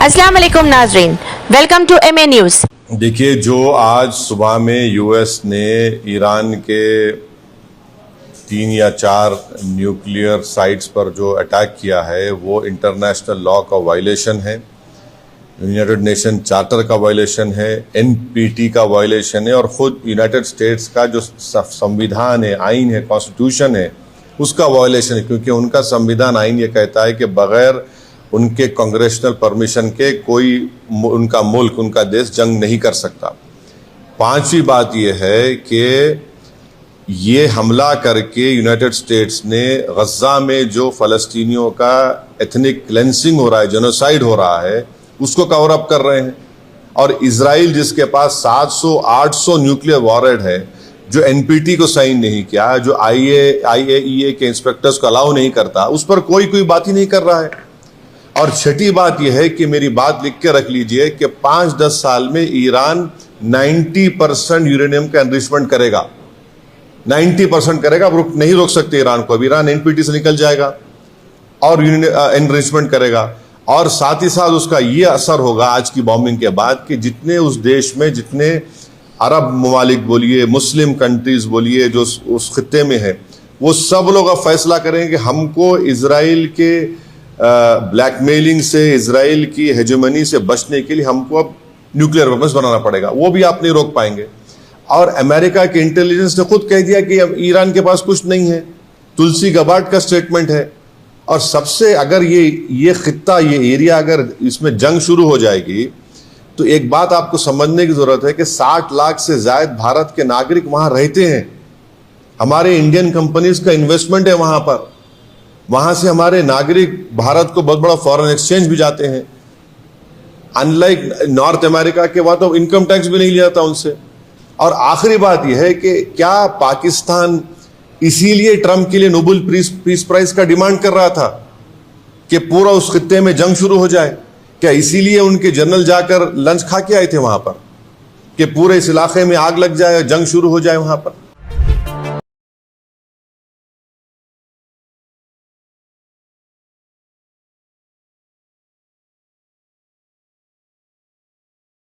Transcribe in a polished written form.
अस्सलाम वालेकुम नाजरीन, वेलकम टू एमए न्यूज। देखिए, जो आज सुबह में यूएस ने ईरान के 3 या 4 न्यूक्लियर साइट्स पर जो अटैक किया है वो इंटरनेशनल लॉ का वायलेशन है, यूनाइटेड नेशन चार्टर का वायलेशन है, एनपीटी का वायलेशन है और ख़ुद यूनाइटेड स्टेट्स का जो संविधान है, आइन है, कॉन्स्टिट्यूशन है, उसका वायलेशन है। क्योंकि उनका संविधान आइन ये कहता है कि बग़ैर उनके कांग्रेशनल परमिशन के कोई उनका मुल्क, उनका देश जंग नहीं कर सकता। पांचवी बात यह है कि ये हमला करके यूनाइटेड स्टेट्स ने गज़ा में जो फ़लस्तीनियों का एथनिक क्लेंसिंग हो रहा है, जेनोसाइड हो रहा है, उसको कवर अप कर रहे हैं। और इजराइल जिसके पास 700-800 न्यूक्लियर वॉरहेड है, जो एनपीटी को साइन नहीं किया, जो आईएईए के इंस्पेक्टर्स को अलाउ नहीं करता, उस पर कोई बात ही नहीं कर रहा है। और छठी बात यह है कि मेरी बात लिख के रख लीजिए कि 5-10 साल में ईरान 90% यूरेनियम का एनरिचमेंट करेगा, 90% करेगा। नहीं रोक सकते ईरान को। अब ईरान एनपीटी से निकल जाएगा और एनरिचमेंट करेगा। और साथ ही साथ उसका यह असर होगा आज की बॉम्बिंग के बाद कि जितने उस देश में, जितने अरब ममालिक बोलिए, मुस्लिम कंट्रीज बोलिए, जो उस खित्ते में है, वो सब लोग अब फैसला करेंगे कि हमको इजराइल के ब्लैकमेलिंग से, इजराइल की हेजेमनी से बचने के लिए हमको अब न्यूक्लियर वेपन्स बनाना पड़ेगा। वो भी आप नहीं रोक पाएंगे। और अमेरिका के इंटेलिजेंस ने खुद कह दिया कि अब ईरान के पास कुछ नहीं है। तुलसी गबार्ड का स्टेटमेंट है। और सबसे, अगर ये खित्ता, ये एरिया, अगर इसमें जंग शुरू हो जाएगी तो एक बात आपको समझने की जरूरत है कि 60 लाख से ज्यादा भारत के नागरिक वहां रहते हैं। हमारे इंडियन कंपनीज का इन्वेस्टमेंट है वहां पर। वहां से हमारे नागरिक भारत को बहुत बड़ा फॉरेन एक्सचेंज भी जाते हैं। अनलाइक नॉर्थ अमेरिका के, वहां तो इनकम टैक्स भी नहीं लिया था उनसे। और आखिरी बात यह है कि क्या पाकिस्तान इसीलिए ट्रंप के लिए नोबेल पीस प्राइज का डिमांड कर रहा था कि पूरा उस खित्ते में जंग शुरू हो जाए? क्या इसीलिए उनके जनरल जाकर लंच खा के आए थे वहां पर कि पूरे इस इलाके में आग लग जाए, जंग शुरू हो जाए वहां पर?